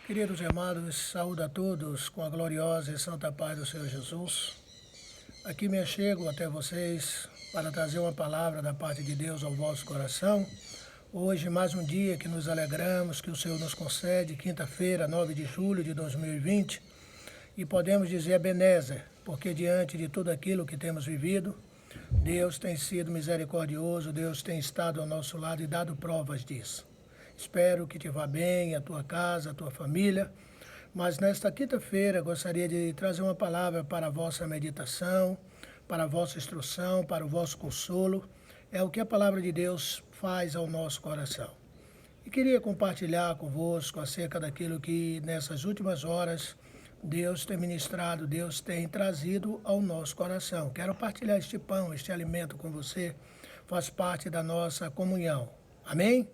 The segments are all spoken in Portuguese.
Queridos amados, saúdo a todos com a gloriosa e santa paz do Senhor Jesus. Aqui me achego até vocês para trazer uma palavra da parte de Deus ao vosso coração. Hoje, mais um dia que nos alegramos, que o Senhor nos concede, quinta-feira, 9 de julho de 2020, e podemos dizer Ebenezer, porque diante de tudo aquilo que temos vivido, Deus tem sido misericordioso, Deus tem estado ao nosso lado e dado provas disso. Espero que te vá bem, a tua casa, a tua família, mas nesta quinta-feira gostaria de trazer uma palavra para a vossa meditação, para a vossa instrução, para o vosso consolo. É o que a palavra de Deus faz ao nosso coração. E queria compartilhar convosco acerca daquilo que nessas últimas horas Deus tem ministrado, Deus tem trazido ao nosso coração. Quero partilhar este pão, este alimento com você, faz parte da nossa comunhão. Amém?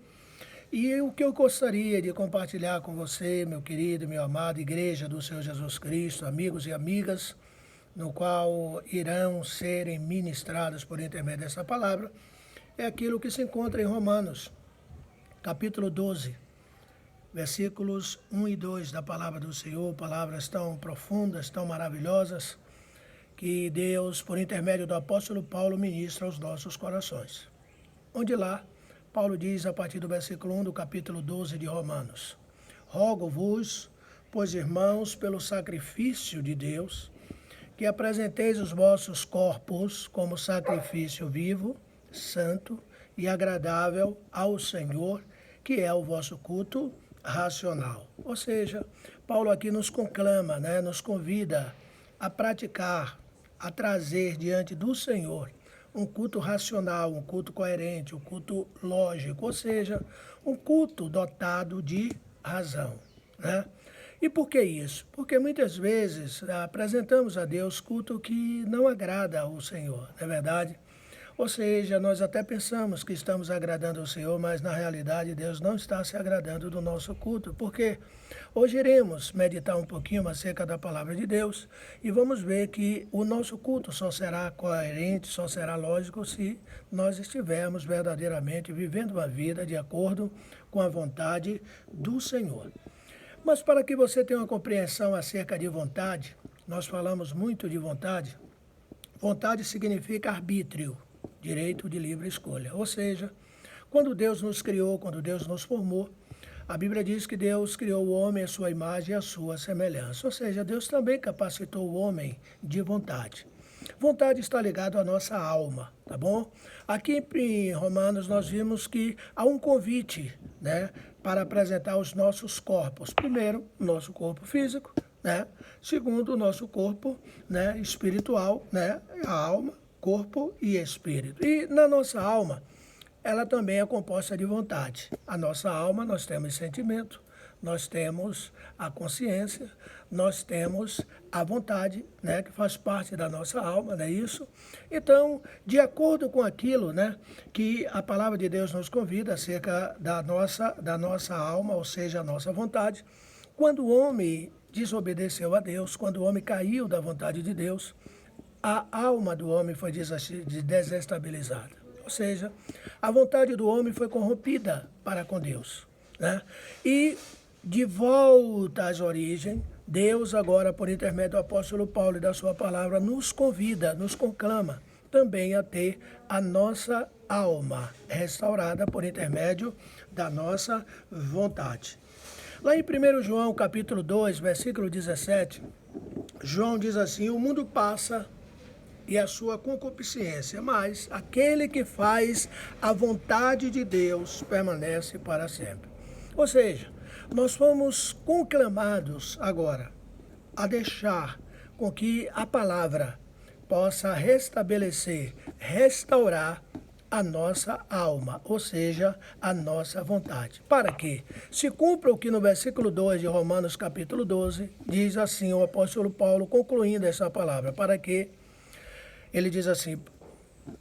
E o que eu gostaria de compartilhar com você, meu querido, meu amado, Igreja do Senhor Jesus Cristo, amigos e amigas, no qual irão serem ministrados por intermédio dessa palavra, é aquilo que se encontra em Romanos, capítulo 12, versículos 1 e 2 da palavra do Senhor, palavras tão profundas, tão maravilhosas, que Deus, por intermédio do apóstolo Paulo, ministra aos nossos corações. Onde lá, Paulo diz a partir do versículo 1 do capítulo 12 de Romanos: Rogo-vos, pois irmãos, pelo sacrifício de Deus, que apresenteis os vossos corpos como sacrifício vivo, santo e agradável ao Senhor, que é o vosso culto racional. Ou seja, Paulo aqui nos conclama, nos convida a praticar, a trazer diante do Senhor um culto racional, um culto coerente, um culto lógico, ou seja, um culto dotado de razão. E por que isso? Porque muitas vezes apresentamos a Deus culto que não agrada ao Senhor, não é verdade? Ou seja, nós até pensamos que estamos agradando ao Senhor, mas na realidade Deus não está se agradando do nosso culto, porque hoje iremos meditar um pouquinho acerca da palavra de Deus e vamos ver que o nosso culto só será coerente, só será lógico se nós estivermos verdadeiramente vivendo uma vida de acordo com a vontade do Senhor. Mas para que você tenha uma compreensão acerca de vontade, nós falamos muito de vontade. Vontade significa arbítrio, direito de livre escolha. Ou seja, quando Deus nos criou, quando Deus nos formou, a Bíblia diz que Deus criou o homem à sua imagem e à sua semelhança. Ou seja, Deus também capacitou o homem de vontade. Vontade está ligado à nossa alma, tá bom? Aqui em Romanos nós vimos que há um convite, para apresentar os nossos corpos. Primeiro, o nosso corpo físico, Segundo, o nosso corpo, espiritual, a alma, corpo e espírito. E na nossa alma, ela também é composta de vontade. A nossa alma, nós temos sentimento, nós temos a consciência, nós temos a vontade, que faz parte da nossa alma, não é isso? Então, de acordo com aquilo, que a palavra de Deus nos convida acerca da nossa alma, ou seja, a nossa vontade, quando o homem desobedeceu a Deus, quando o homem caiu da vontade de Deus, a alma do homem foi desestabilizada. Ou seja, a vontade do homem foi corrompida para com Deus. E de volta às origens, Deus agora, por intermédio do apóstolo Paulo e da sua palavra, nos convida, nos conclama também a ter a nossa alma restaurada por intermédio da nossa vontade. Lá em 1 João, capítulo 2, versículo 17, João diz assim: o mundo passa e a sua concupiscência, mas aquele que faz a vontade de Deus permanece para sempre. Ou seja, nós fomos conclamados agora a deixar com que a palavra possa restabelecer, restaurar a nossa alma, ou seja, a nossa vontade. Para que se cumpra o que no versículo 2 de Romanos capítulo 12, diz assim o apóstolo Paulo, concluindo essa palavra, para que ele diz assim: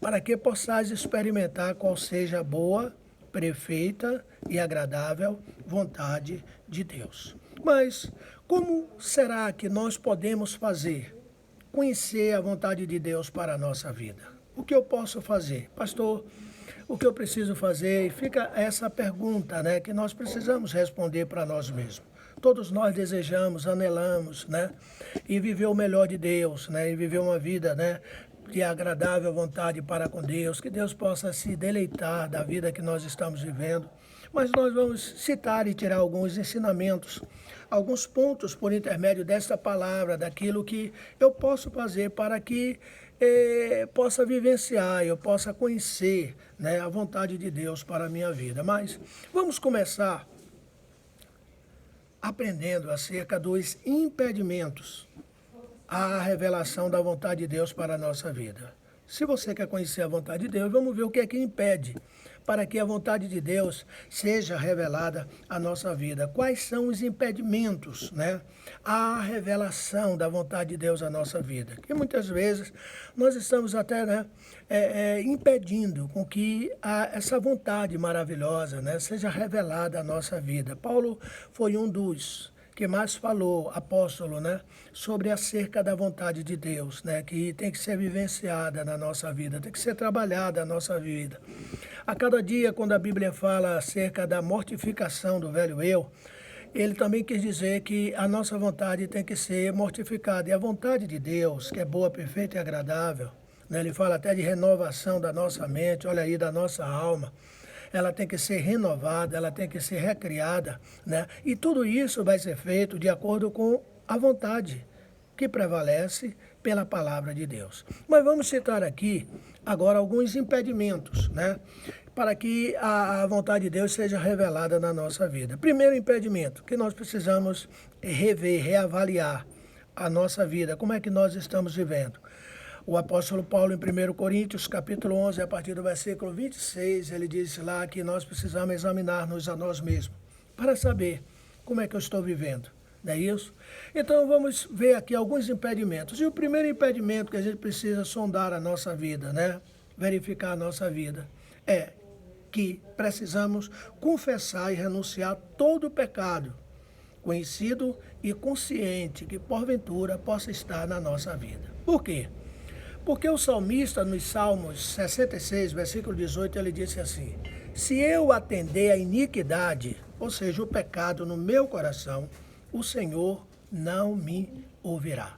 para que possais experimentar qual seja a boa, perfeita e agradável vontade de Deus. Mas como será que nós podemos conhecer a vontade de Deus para a nossa vida? O que eu posso fazer? Pastor, o que eu preciso fazer? E fica essa pergunta, que nós precisamos responder para nós mesmos. todos nós desejamos, anelamos, né? E viver o melhor de Deus, né? E viver uma vida, né? De agradável vontade para com Deus, que Deus possa se deleitar da vida que nós estamos vivendo. Mas nós vamos citar e tirar alguns ensinamentos, alguns pontos por intermédio desta palavra, daquilo que eu posso fazer para que possa vivenciar, eu possa conhecer, né, a vontade de Deus para a minha vida. Mas vamos começar aprendendo acerca dos impedimentos à revelação da vontade de Deus para a nossa vida. Se você quer conhecer a vontade de Deus, vamos ver o que é que impede para que a vontade de Deus seja revelada à nossa vida. Quais são os impedimentos, né, à revelação da vontade de Deus à nossa vida? Que muitas vezes nós estamos até, né, impedindo com que essa vontade maravilhosa, né, seja revelada à nossa vida. Paulo foi um dos que mais falou, apóstolo, né, sobre acerca da vontade de Deus, né, que tem que ser vivenciada na nossa vida, tem que ser trabalhada na nossa vida. A cada dia, quando a Bíblia fala acerca da mortificação do velho eu, ele também quis dizer que a nossa vontade tem que ser mortificada. E a vontade de Deus, que é boa, perfeita e agradável, né, ele fala até de renovação da nossa mente, olha aí, da nossa alma. Ela tem que ser renovada, ela tem que ser recriada, né? E tudo isso vai ser feito de acordo com a vontade que prevalece pela palavra de Deus. Mas vamos citar aqui agora alguns impedimentos, né, para que a vontade de Deus seja revelada na nossa vida. Primeiro impedimento, que nós precisamos rever, reavaliar a nossa vida, como é que nós estamos vivendo. O apóstolo Paulo, em 1 Coríntios, capítulo 11, a partir do versículo 26, ele disse lá que nós precisamos examinar-nos a nós mesmos para saber como é que eu estou vivendo, não é isso? Então, vamos ver aqui alguns impedimentos. E o primeiro impedimento que a gente precisa sondar a nossa vida, né, verificar a nossa vida, é que precisamos confessar e renunciar todo o pecado, conhecido e consciente, que porventura possa estar na nossa vida. Por quê? Porque o salmista, nos Salmos 66, versículo 18, ele disse assim: se eu atender a iniquidade, ou seja, o pecado no meu coração, o Senhor não me ouvirá.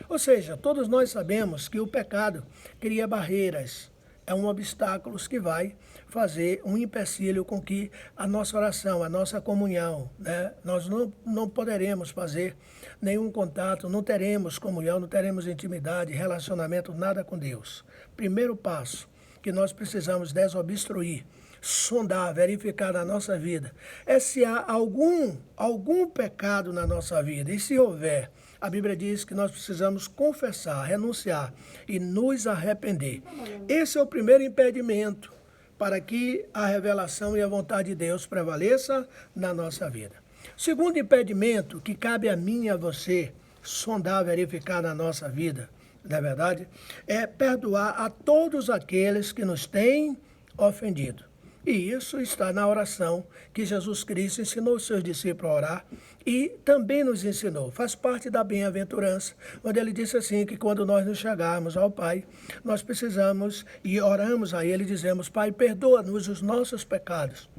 Ou seja, todos nós sabemos que o pecado cria barreiras, é um obstáculo que vai fazer um empecilho com que a nossa oração, a nossa comunhão, né? Nós não poderemos fazer nenhum contato, não teremos comunhão, não teremos intimidade, relacionamento, nada com Deus. Primeiro passo que nós precisamos desobstruir, sondar, verificar na nossa vida, é se há algum pecado na nossa vida. E se houver, a Bíblia diz que nós precisamos confessar, renunciar e nos arrepender. Esse é o primeiro impedimento para que a revelação e a vontade de Deus prevaleça na nossa vida. Segundo impedimento que cabe a mim e a você sondar, verificar na nossa vida, na verdade, é perdoar a todos aqueles que nos têm ofendido. E isso está na oração que Jesus Cristo ensinou os seus discípulos a orar e também nos ensinou. Faz parte da bem-aventurança, onde ele disse assim, que quando nós nos chegarmos ao Pai, nós precisamos e oramos a Ele e dizemos: Pai, perdoa-nos os nossos pecados,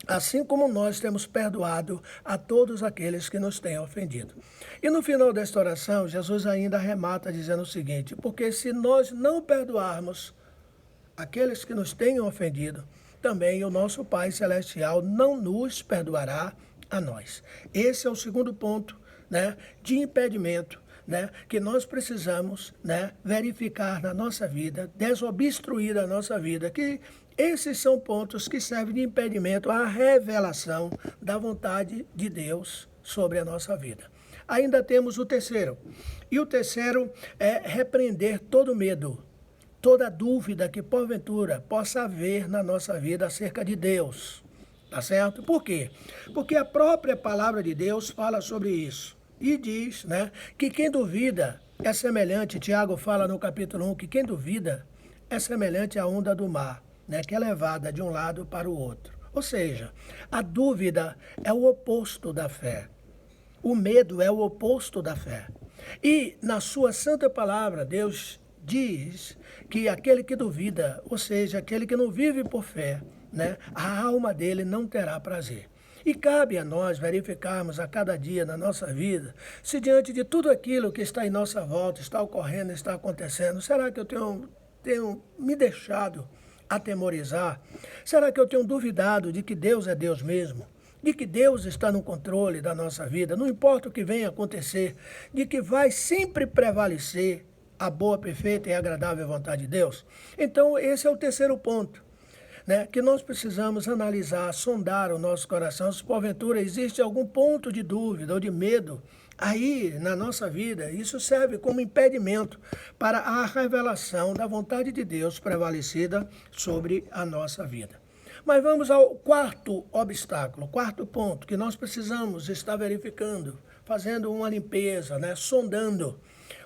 assim como nós temos perdoado a todos aqueles que nos têm ofendido. E no final desta oração, Jesus ainda arremata dizendo o seguinte: porque se nós não perdoarmos aqueles que nos tenham ofendido, também o nosso Pai Celestial não nos perdoará a nós. Esse é o segundo ponto, né, de impedimento, né, que nós precisamos, né, verificar na nossa vida, desobstruir a nossa vida, que esses são pontos que servem de impedimento à revelação da vontade de Deus sobre a nossa vida. Ainda temos o terceiro, e o terceiro é repreender todo medo, toda dúvida que porventura possa haver na nossa vida acerca de Deus, tá certo? Por quê? Porque a própria palavra de Deus fala sobre isso e diz, né, que quem duvida é semelhante, Tiago fala no capítulo 1, que quem duvida é semelhante à onda do mar, né, que é levada de um lado para o outro. Ou seja, a dúvida é o oposto da fé. O medo é o oposto da fé. E na sua santa palavra, Deus diz que aquele que duvida, ou seja, aquele que não vive por fé, né, a alma dele não terá prazer. E cabe a nós verificarmos a cada dia na nossa vida se diante de tudo aquilo que está em nossa volta, está ocorrendo, está acontecendo, será que eu tenho me deixado atemorizar? Será que eu tenho duvidado de que Deus é Deus mesmo? De que Deus está no controle da nossa vida, não importa o que venha acontecer, de que vai sempre prevalecer a boa, perfeita e agradável vontade de Deus? Então, esse é o terceiro ponto, né, que nós precisamos analisar, sondar o nosso coração, se porventura existe algum ponto de dúvida ou de medo aí na nossa vida. Isso serve como impedimento para a revelação da vontade de Deus prevalecida sobre a nossa vida. Mas vamos ao quarto obstáculo, quarto ponto que nós precisamos estar verificando, fazendo uma limpeza, né, sondando.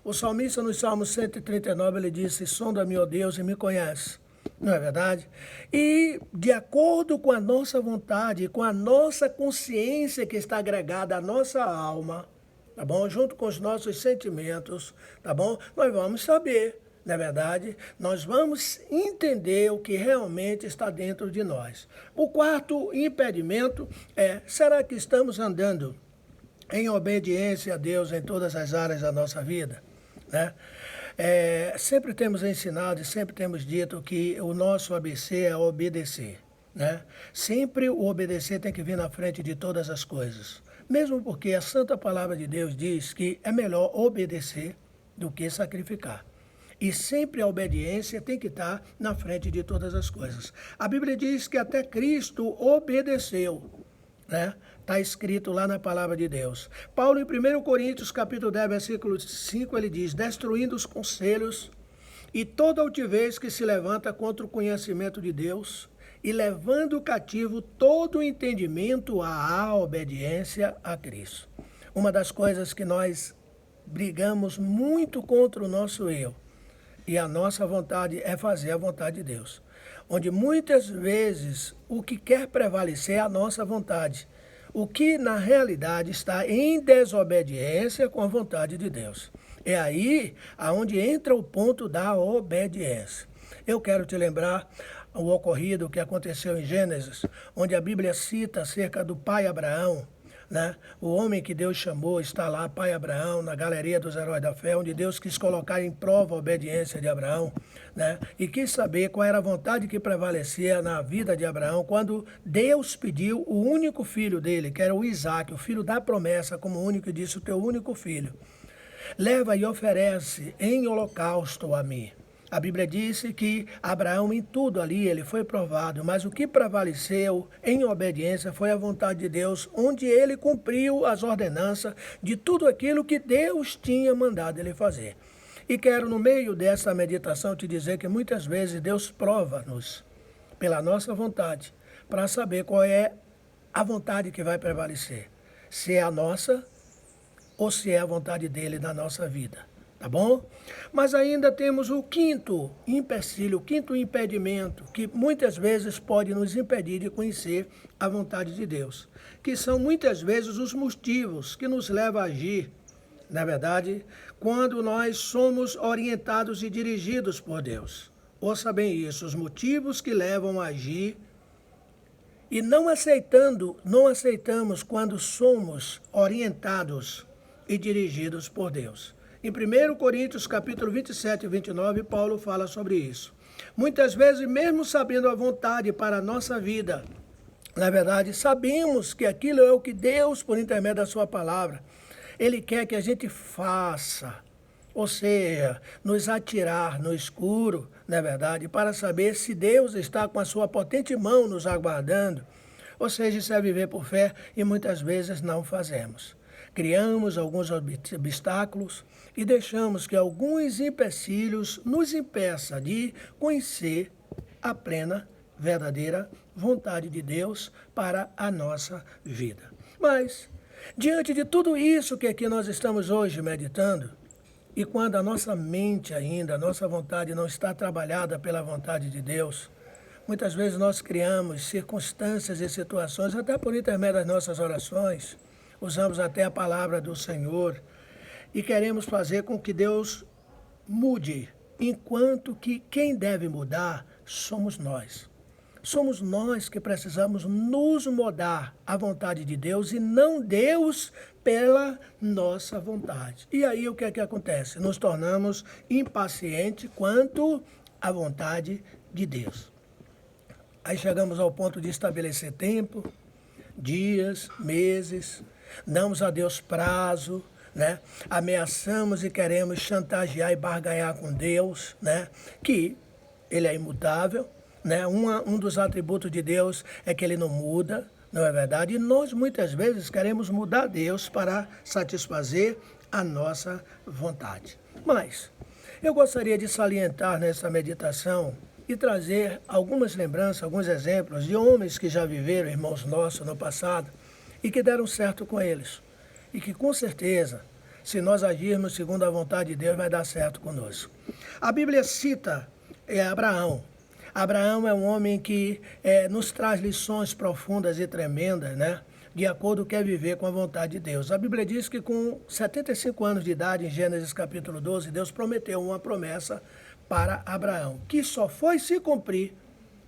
O salmista no Salmo 139, ele disse: sonda-me, ó Deus, e me conhece. Não é verdade? E de acordo com a nossa vontade, com a nossa consciência que está agregada à nossa alma, tá bom? Junto com os nossos sentimentos, tá bom? Nós vamos saber, não é verdade? Nós vamos entender o que realmente está dentro de nós. O quarto impedimento é: será que estamos andando em obediência a Deus em todas as áreas da nossa vida, né? Sempre temos ensinado e sempre temos dito que o nosso ABC é obedecer, né? Sempre o obedecer tem que vir na frente de todas as coisas. Mesmo porque a Santa Palavra de Deus diz que é melhor obedecer do que sacrificar. E sempre a obediência tem que estar na frente de todas as coisas. A Bíblia diz que até Cristo obedeceu, né? Está escrito lá na palavra de Deus. Paulo, em 1 Coríntios, capítulo 10, versículo 5, ele diz: destruindo os conselhos e toda altivez que se levanta contra o conhecimento de Deus, e levando cativo todo o entendimento à obediência a Cristo. Uma das coisas que nós brigamos muito contra o nosso eu e a nossa vontade é fazer a vontade de Deus. Onde muitas vezes o que quer prevalecer é a nossa vontade, o que na realidade está em desobediência com a vontade de Deus. É aí aonde entra o ponto da obediência. Eu quero te lembrar o ocorrido que aconteceu em Gênesis, onde a Bíblia cita acerca do pai Abraão, né? O homem que Deus chamou está lá, pai Abraão, na galeria dos heróis da fé, onde Deus quis colocar em prova a obediência de Abraão, né? E quis saber qual era a vontade que prevalecia na vida de Abraão, quando Deus pediu o único filho dele, que era o Isaque, o filho da promessa, como único, e disse: o teu único filho, leva e oferece em holocausto a mim. A Bíblia disse que Abraão em tudo ali ele foi provado, mas o que prevaleceu em obediência foi a vontade de Deus, onde ele cumpriu as ordenanças de tudo aquilo que Deus tinha mandado ele fazer. E quero, no meio dessa meditação, te dizer que muitas vezes Deus prova-nos pela nossa vontade, para saber qual é a vontade que vai prevalecer, se é a nossa ou se é a vontade dele na nossa vida. Tá bom? Mas ainda temos o quinto empecilho, o quinto impedimento, que muitas vezes pode nos impedir de conhecer a vontade de Deus, que são muitas vezes os motivos que nos levam a agir, na verdade, quando nós somos orientados e dirigidos por Deus. Ouça bem isso, os motivos que levam a agir e não aceitamos quando somos orientados e dirigidos por Deus. Em 1 Coríntios, capítulo 27 e 29, Paulo fala sobre isso. Muitas vezes, mesmo sabendo a vontade para a nossa vida, na verdade, sabemos que aquilo é o que Deus, por intermédio da sua palavra, Ele quer que a gente faça. Ou seja, nos atirar no escuro, na verdade, para saber se Deus está com a sua potente mão nos aguardando. Ou seja, isso é viver por fé e muitas vezes não fazemos. Criamos alguns obstáculos e deixamos que alguns empecilhos nos impeçam de conhecer a plena, verdadeira vontade de Deus para a nossa vida. Mas, diante de tudo isso que aqui nós estamos hoje meditando, e quando a nossa mente ainda, a nossa vontade não está trabalhada pela vontade de Deus, muitas vezes nós criamos circunstâncias e situações, até por intermédio das nossas orações, usamos até a palavra do Senhor e queremos fazer com que Deus mude, enquanto que quem deve mudar somos nós. Somos nós que precisamos nos mudar à vontade de Deus e não Deus pela nossa vontade. E aí o que é que acontece? Nos tornamos impacientes quanto à vontade de Deus. Aí chegamos ao ponto de estabelecer tempo, dias, meses, damos a Deus prazo, né? Ameaçamos e queremos chantagear e barganhar com Deus, né? Que Ele é imutável, né? Um dos atributos de Deus é que Ele não muda, não é verdade? E nós muitas vezes queremos mudar Deus para satisfazer a nossa vontade. Mas eu gostaria de salientar nessa meditação e trazer algumas lembranças, alguns exemplos de homens que já viveram, irmãos nossos, no passado, e que deram certo com eles. E que com certeza, se nós agirmos segundo a vontade de Deus, vai dar certo conosco. A Bíblia cita Abraão. Abraão é um homem que nos traz lições profundas e tremendas, né? De acordo com o que é viver com a vontade de Deus. A Bíblia diz que com 75 anos de idade, em Gênesis capítulo 12, Deus prometeu uma promessa para Abraão, que só foi se cumprir,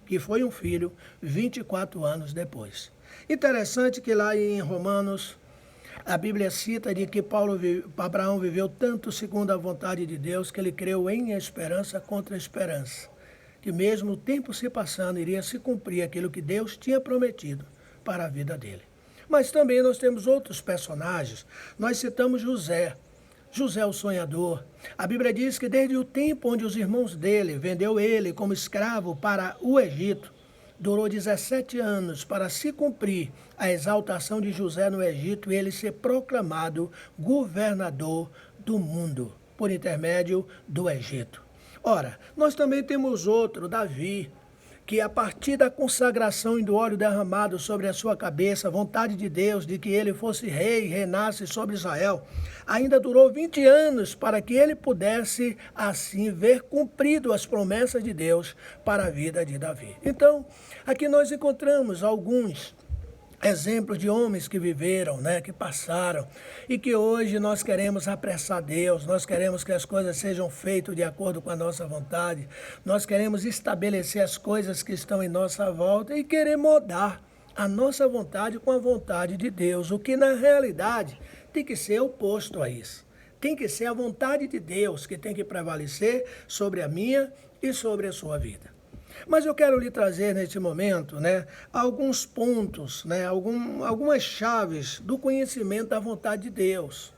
que foi um filho, 24 anos depois. Interessante que lá em Romanos, a Bíblia cita de que Abraão viveu tanto segundo a vontade de Deus, que ele creu em esperança contra a esperança, que mesmo o tempo se passando, iria se cumprir aquilo que Deus tinha prometido para a vida dele. Mas também nós temos outros personagens. Nós citamos José o sonhador. A Bíblia diz que desde o tempo onde os irmãos dele vendeu ele como escravo para o Egito, durou 17 anos para se cumprir a exaltação de José no Egito e ele ser proclamado governador do mundo, por intermédio do Egito. Ora, nós também temos outro, Davi, que a partir da consagração e do óleo derramado sobre a sua cabeça, a vontade de Deus de que ele fosse rei, reinasse sobre Israel, ainda durou 20 anos para que ele pudesse, assim, ver cumprido as promessas de Deus para a vida de Davi. Então, aqui nós encontramos alguns exemplos de homens que viveram, né, que passaram, e que hoje nós queremos apressar Deus, nós queremos que as coisas sejam feitas de acordo com a nossa vontade, nós queremos estabelecer as coisas que estão em nossa volta e querer mudar a nossa vontade com a vontade de Deus, o que na realidade tem que ser oposto a isso. Tem que ser a vontade de Deus que tem que prevalecer sobre a minha e sobre a sua vida. Mas eu quero lhe trazer neste momento, né, alguns pontos, né, algumas chaves do conhecimento da vontade de Deus.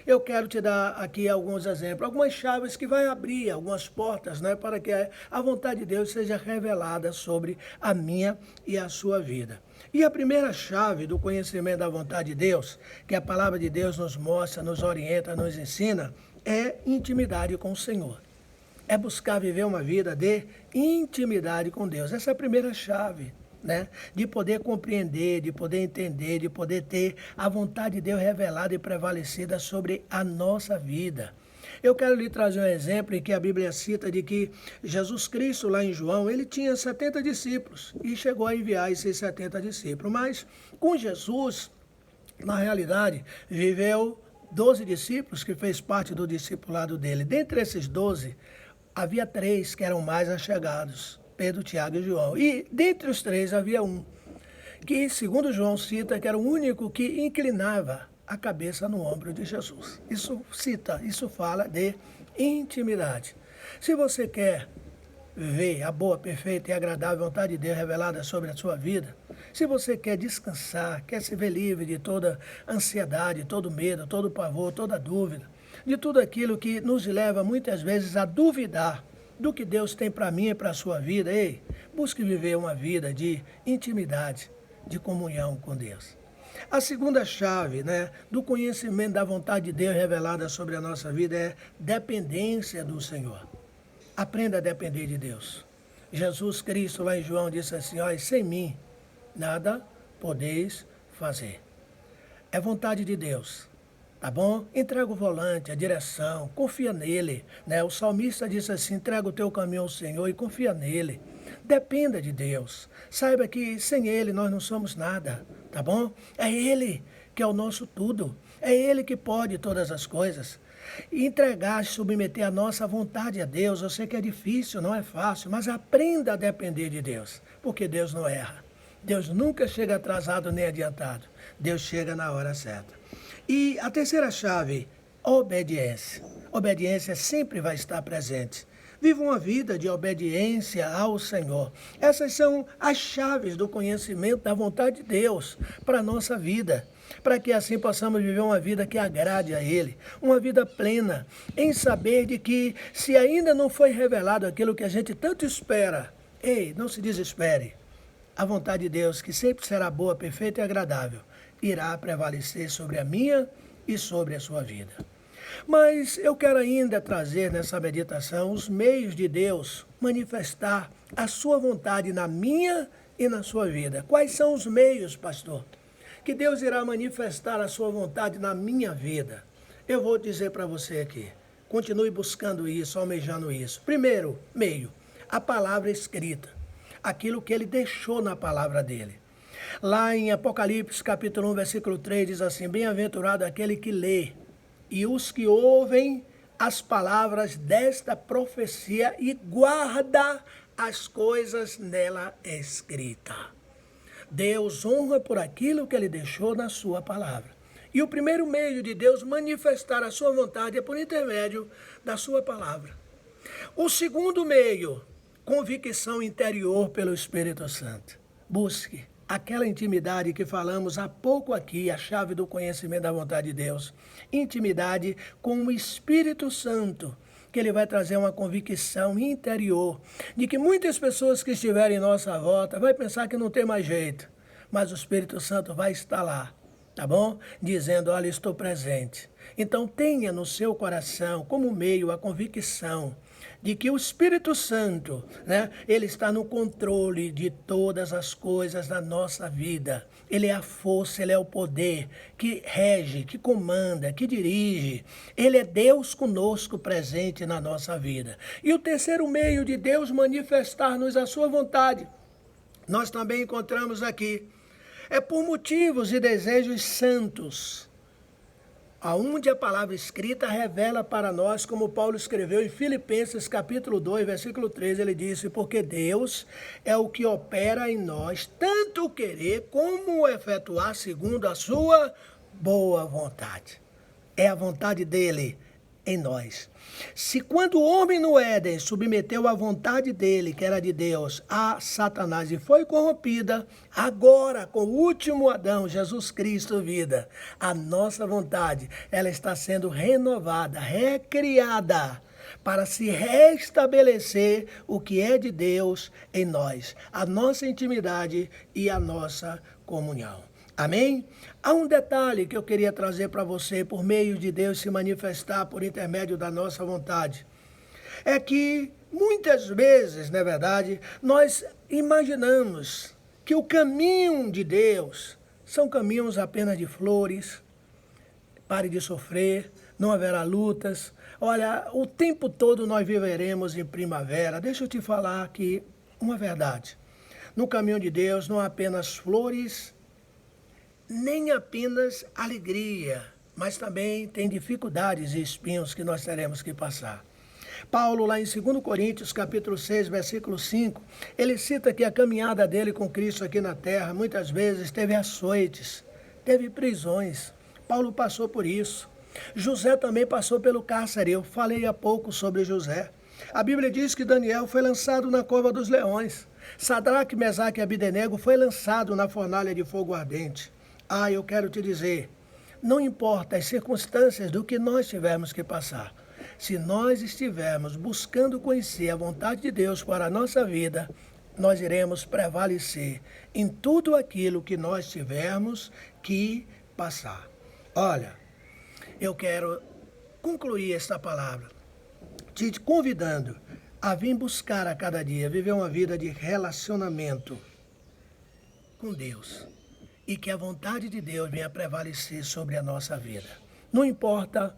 Eu quero te dar aqui alguns exemplos, algumas chaves que vai abrir algumas portas, né, para que a vontade de Deus seja revelada sobre a minha e a sua vida. E a primeira chave do conhecimento da vontade de Deus, que a palavra de Deus nos mostra, nos orienta, nos ensina, é intimidade com o Senhor. É buscar viver uma vida de intimidade com Deus. Essa é a primeira chave, né? De poder compreender, de poder entender, de poder ter a vontade de Deus revelada e prevalecida sobre a nossa vida. Eu quero lhe trazer um exemplo em que a Bíblia cita de que Jesus Cristo, lá em João, ele tinha 70 discípulos e chegou a enviar esses 70 discípulos. Mas com Jesus, na realidade, viveu 12 discípulos que fez parte do discipulado dele. Dentre esses 12, havia 3 que eram mais achegados, Pedro, Tiago e João. E dentre os 3 havia um, que segundo João cita, que era o único que inclinava a cabeça no ombro de Jesus. Isso fala de intimidade. Se você quer ver a boa, perfeita e agradável vontade de Deus revelada sobre a sua vida, se você quer descansar, quer se ver livre de toda ansiedade, todo medo, todo pavor, toda dúvida, de tudo aquilo que nos leva muitas vezes a duvidar do que Deus tem para mim e para a sua vida, busque viver uma vida de intimidade, de comunhão com Deus. A segunda chave, né, do conhecimento da vontade de Deus revelada sobre a nossa vida é dependência do Senhor. Aprenda a depender de Deus. Jesus Cristo, lá em João, disse assim, sem mim nada podeis fazer. É vontade de Deus. Tá bom? Entrega o volante, a direção, confia nele, né? O salmista disse assim, entrega o teu caminho ao Senhor e confia nele. Dependa de Deus. Saiba que sem ele nós não somos nada, tá bom? É ele que é o nosso tudo. É Ele que pode todas as coisas. Entregar, submeter a nossa vontade a Deus, eu sei que é difícil, não é fácil, mas aprenda a depender de Deus, porque Deus não erra. Deus nunca chega atrasado nem adiantado. Deus chega na hora certa. E a terceira chave, obediência. Obediência sempre vai estar presente. Viva uma vida de obediência ao Senhor. Essas são as chaves do conhecimento da vontade de Deus para a nossa vida, para que assim possamos viver uma vida que agrade a Ele, uma vida plena, em saber de que se ainda não foi revelado aquilo que a gente tanto espera, ei, não se desespere. A vontade de Deus, que sempre será boa, perfeita e agradável, irá prevalecer sobre a minha e sobre a sua vida. Mas eu quero ainda trazer nessa meditação os meios de Deus manifestar a sua vontade na minha e na sua vida. Quais são os meios, pastor, que Deus irá manifestar a sua vontade na minha vida? Eu vou dizer para você aqui. Continue buscando isso, almejando isso. Primeiro meio, a palavra escrita. Aquilo que ele deixou na palavra dele. Lá em Apocalipse, capítulo 1, versículo 3, diz assim: bem-aventurado aquele que lê e os que ouvem as palavras desta profecia e guarda as coisas nela escritas. Deus honra por aquilo que ele deixou na sua palavra. E o primeiro meio de Deus manifestar a sua vontade é por intermédio da sua palavra. O segundo meio, convicção interior pelo Espírito Santo. Busque aquela intimidade que falamos há pouco aqui, a chave do conhecimento da vontade de Deus. Intimidade com o Espírito Santo, que ele vai trazer uma convicção interior de que muitas pessoas que estiverem em nossa volta vai pensar que não tem mais jeito, mas o Espírito Santo vai estar lá, tá bom? Dizendo, olha, estou presente. Então tenha no seu coração como meio a convicção de que o Espírito Santo, né, ele está no controle de todas as coisas da nossa vida. Ele é a força, ele é o poder que rege, que comanda, que dirige. Ele é Deus conosco presente na nossa vida. E o terceiro meio de Deus manifestar-nos a sua vontade, nós também encontramos aqui, é por motivos e desejos santos, aonde a palavra escrita revela para nós, como Paulo escreveu em Filipenses capítulo 2, versículo 13, ele disse, porque Deus é o que opera em nós, tanto o querer como o efetuar segundo a sua boa vontade. É a vontade dele em nós. Se quando o homem no Éden submeteu a vontade dele, que era de Deus, a Satanás e foi corrompida, agora com o último Adão, Jesus Cristo, vida, a nossa vontade, ela está sendo renovada, recriada, para se restabelecer o que é de Deus em nós, a nossa intimidade e a nossa comunhão. Amém? Há um detalhe que eu queria trazer para você, por meio de Deus se manifestar por intermédio da nossa vontade. É que muitas vezes, na verdade, nós imaginamos que o caminho de Deus são caminhos apenas de flores, pare de sofrer, não haverá lutas. Olha, o tempo todo nós viveremos em primavera. Deixa eu te falar aqui uma verdade. No caminho de Deus não há apenas flores, nem apenas alegria, mas também tem dificuldades e espinhos que nós teremos que passar. Paulo, lá em 2 Coríntios, capítulo 6, versículo 5, ele cita que a caminhada dele com Cristo aqui na terra, muitas vezes teve açoites, teve prisões. Paulo passou por isso. José também passou pelo cárcere, eu falei há pouco sobre José. A Bíblia diz que Daniel foi lançado na cova dos leões. Sadraque, Mesaque e Abdenego foi lançado na fornalha de fogo ardente. Ah, eu quero te dizer, não importa as circunstâncias do que nós tivermos que passar, se nós estivermos buscando conhecer a vontade de Deus para a nossa vida, nós iremos prevalecer em tudo aquilo que nós tivermos que passar. Olha, eu quero concluir esta palavra, te convidando a vir buscar a cada dia, viver uma vida de relacionamento com Deus. E que a vontade de Deus venha prevalecer sobre a nossa vida. Não importa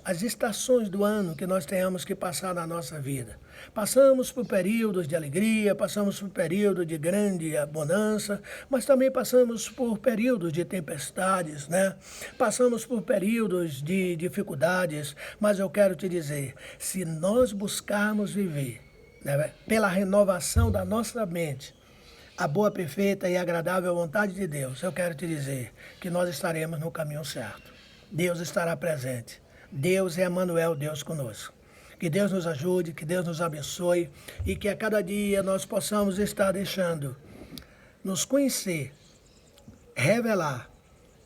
as estações do ano que nós tenhamos que passar na nossa vida. Passamos por períodos de alegria, passamos por períodos de grande bonança, mas também passamos por períodos de tempestades, né? Passamos por períodos de dificuldades, mas eu quero te dizer, se nós buscarmos viver, né, pela renovação da nossa mente, a boa, perfeita e agradável vontade de Deus, eu quero te dizer que nós estaremos no caminho certo. Deus estará presente. Deus é Emmanuel, Deus conosco. Que Deus nos ajude, que Deus nos abençoe e que a cada dia nós possamos estar deixando nos conhecer, revelar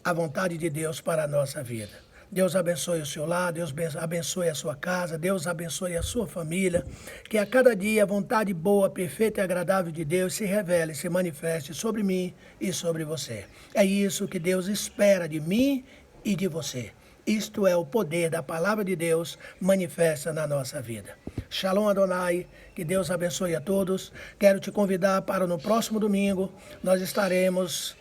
a vontade de Deus para a nossa vida. Deus abençoe o seu lar, Deus abençoe a sua casa, Deus abençoe a sua família. Que a cada dia a vontade boa, perfeita e agradável de Deus se revele, se manifeste sobre mim e sobre você. É isso que Deus espera de mim e de você. Isto é o poder da palavra de Deus manifesta na nossa vida. Shalom Adonai, que Deus abençoe a todos. Quero te convidar para no próximo domingo, nós estaremos